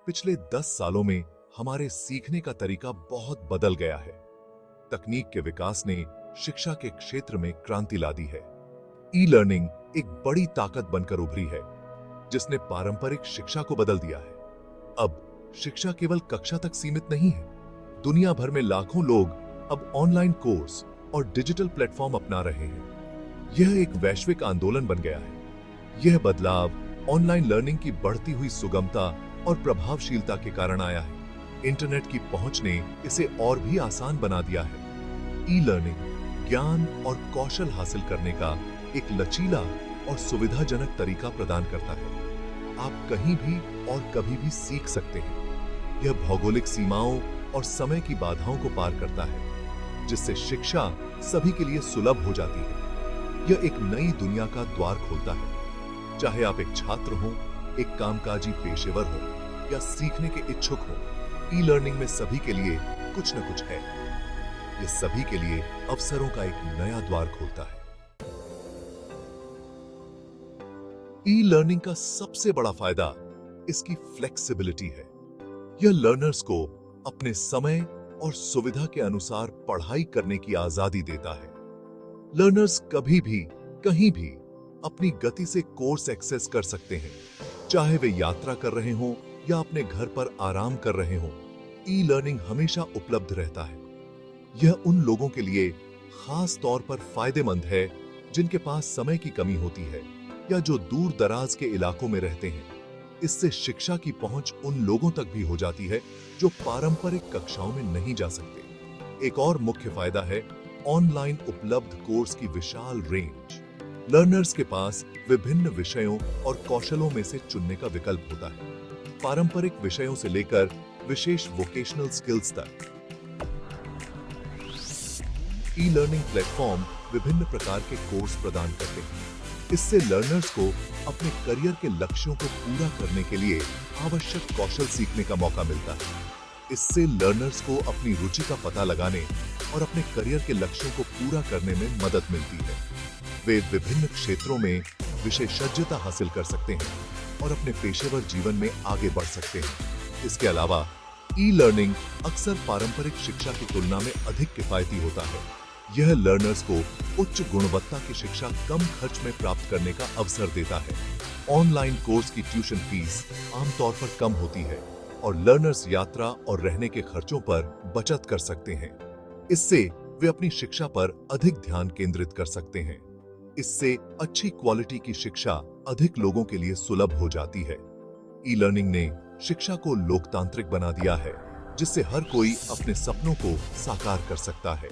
पिछले 10 सालों में हमारे सीखने का तरीका बहुत बदल गया है। तकनीक के विकास ने शिक्षा के क्षेत्र में क्रांति ला दी है। ई लर्निंग एक बड़ी ताकत बनकर उभरी है, जिसने पारंपरिक शिक्षा को बदल दिया है। अब शिक्षा केवल कक्षा तक सीमित नहीं है। दुनिया भर में लाखों लोग अब ऑनलाइन कोर्स और डिजिटल प्लेटफॉर्म अपना रहे हैं। यह एक वैश्विक आंदोलन बन गया है। यह बदलाव ऑनलाइन लर्निंग की बढ़ती हुई सुगमता और प्रभावशीलता के कारण आया है। इंटरनेट की पहुंच ने इसे और भी आसान बना दिया है। ई लर्निंग ज्ञान और कौशल हासिल करने का एक लचीला और सुविधाजनक तरीका प्रदान करता है। आप कहीं भी और कभी भी सीख सकते हैं। यह भौगोलिक सीमाओं और समय की बाधाओं को पार करता है, जिससे शिक्षा सभी के लिए सुलभ हो जाती है। यह एक नई दुनिया का द्वार खोलता है। चाहे आप एक छात्र हो, एक कामकाजी पेशेवर हो या सीखने के इच्छुक हो, ई लर्निंग में सभी के लिए कुछ न कुछ है। यह सभी के लिए अवसरों का एक नया द्वार खोलता है। ई लर्निंग का सबसे बड़ा फायदा इसकी फ्लेक्सिबिलिटी है। यह लर्नर्स को अपने समय और सुविधा के अनुसार पढ़ाई करने की आजादी देता है। लर्नर्स कभी भी कहीं भी अपनी गति से कोर्स एक्सेस कर सकते हैं, चाहे वे यात्रा कर रहे हों या अपने घर पर आराम कर रहे हों। ई लर्निंग हमेशा उपलब्ध रहता है। यह उन लोगों के लिए खास तौर पर फायदेमंद है जिनके पास समय की कमी होती है या जो दूर दराज के इलाकों में रहते हैं। इससे शिक्षा की पहुंच उन लोगों तक भी हो जाती है जो पारंपरिक कक्षाओं में नहीं जा सकते। एक और मुख्य फायदा है ऑनलाइन उपलब्ध कोर्स की विशाल रेंज। लर्नर्स के पास विभिन्न विषयों और कौशलों में से चुनने का विकल्प होता है, पारंपरिक विषयों से लेकर विशेष वोकेशनल स्किल्स तक। ई लर्निंग प्लेटफॉर्म विभिन्न प्रकार के कोर्स प्रदान करते हैं। इससे लर्नर्स को अपने करियर के लक्ष्यों को पूरा करने के लिए आवश्यक कौशल सीखने का मौका मिलता है। इससे लर्नर्स को अपनी रुचि का पता लगाने और अपने करियर के लक्ष्यों को पूरा करने में मदद मिलती है। वे विभिन्न क्षेत्रों में विशेषज्ञता हासिल कर सकते हैं और अपने पेशेवर जीवन में आगे बढ़ सकते हैं। इसके अलावा ई लर्निंग अक्सर पारंपरिक शिक्षा की तुलना में अधिक किफायती होता है। यह लर्नर्स को उच्च गुणवत्ता की शिक्षा कम खर्च में प्राप्त करने का अवसर देता है। ऑनलाइन कोर्स की ट्यूशन फीस आमतौर पर कम होती है और लर्नर्स यात्रा और रहने के खर्चों पर बचत कर सकते हैं। इससे वे अपनी शिक्षा पर अधिक ध्यान केंद्रित कर सकते हैं। इससे अच्छी क्वालिटी की शिक्षा अधिक लोगों के लिए सुलभ हो जाती है। ई लर्निंग ने शिक्षा को लोकतांत्रिक बना दिया है, जिससे हर कोई अपने सपनों को साकार कर सकता है।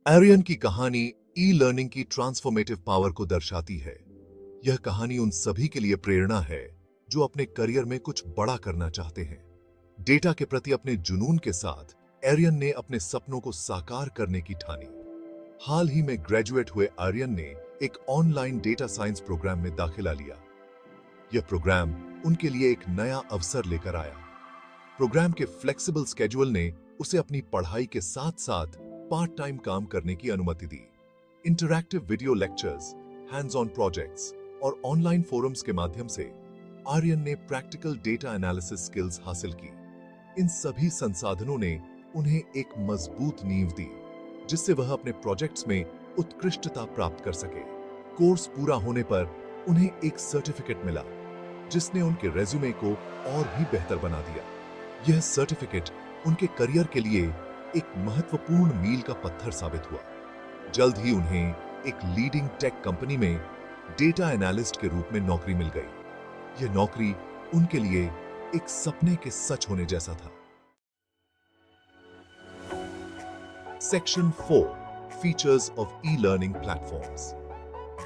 एरियन की कहानी ई लर्निंग की ट्रांसफॉर्मेटिव पावर को दर्शाती है। यह कहानी उन सभी के लिए प्रेरणा है जो अपने करियर में कुछ बड़ा करना चाहते हैं। डेटा के प्रति अपने जुनून के साथ एरियन ने अपने सपनों को साकार करने की ठानी। हाल ही में ग्रेजुएट हुए आर्यन ने एक ऑनलाइन डेटा साइंस प्रोग्राम में दाखिला लिया। यह प्रोग्राम उनके लिए एक नया अवसर लेकर आया। प्रोग्राम के फ्लेक्सिबल स्केड्यूल ने उसे अपनी पढ़ाई के साथ साथ पार्ट टाइम काम करने की अनुमति दी। Interactive video lectures, hands on projects और ऑनलाइन फोरम्स के माध्यम से आर्यन ने प्रैक्टिकल डेटा एनालिसिस स्किल्स हासिल की। इन सभी संसाधनों ने उन्हें एक मजबूत नींव दी, जिससे वह अपने प्रोजेक्ट्स में उत्कृष्टता प्राप्त कर सके। कोर्स पूरा होने पर उन्हें एक सर्टिफिकेट मिला, जिसने उनके रेज्यूमे को और भी बेहतर बना दिया। यह सर्टिफिकेट उनके करियर के लिए एक महत्वपूर्ण मील का पत्थर साबित हुआ। जल्द ही उन्हें एक लीडिंग टेक कंपनी में डेटा एनालिस्ट के रूप में नौकरी मिल गई। यह नौकरी उनके लिए एक सपने के सच होने जैसा था। Section 4 features of e learning platforms.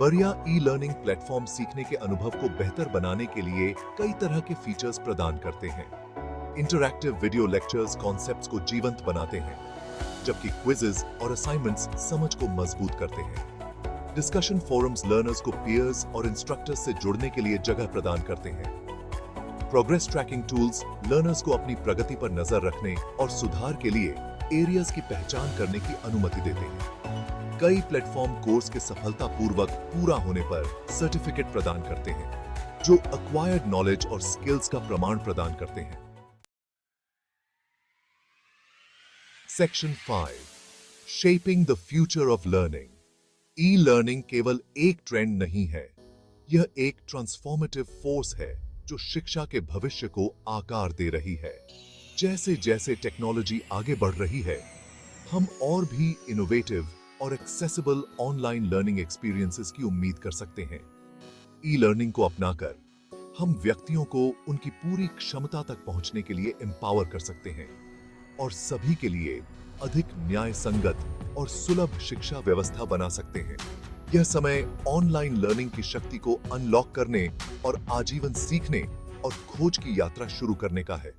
बढ़िया ई लर्निंग प्लेटफॉर्म सीखने के अनुभव को बेहतर बनाने के लिए कई तरह के फीचर्स प्रदान करते हैं। इंटरैक्टिव वीडियो लेक्चर्स कॉन्सेप्ट्स को जीवंत बनाते हैं, जबकि क्विजेस और असाइनमेंट्स समझ को मजबूत करते हैं। डिस्कशन फोरम्स लर्नर्स को पीयर्स और इंस्ट्रक्टर्स से जुड़ने के लिए जगह प्रदान करते हैं। प्रोग्रेस ट्रैकिंग टूल्स लर्नर्स को अपनी प्रगति पर नजर रखने और सुधार के लिए एरियाज की पहचान करने की अनुमति देते हैं। कई प्लेटफॉर्म कोर्स के सफलतापूर्वक पूरा होने पर सर्टिफिकेट प्रदान करते हैं, जो अक्वायर्ड नॉलेज और स्किल्स का प्रमाण प्रदान करते हैं। Section 5, shaping the future of learning. E learning केवल एक ट्रेंड नहीं है, यह एक ट्रांसफॉर्मेटिव फोर्स है जो शिक्षा के भविष्य को आकार दे रही है। जैसे जैसे टेक्नोलॉजी आगे बढ़ रही है, हम और भी इनोवेटिव और एक्सेसिबल ऑनलाइन लर्निंग एक्सपीरियंसेस की उम्मीद कर सकते हैं। ई लर्निंग को अपनाकर हम व्यक्तियों को उनकी पूरी क्षमता तक पहुंचने के लिए एम्पावर कर सकते हैं और सभी के लिए अधिक न्याय संगत और सुलभ शिक्षा व्यवस्था बना सकते हैं। यह समय ऑनलाइन लर्निंग की शक्ति को अनलॉक करने और आजीवन सीखने और खोज की यात्रा शुरू करने का है।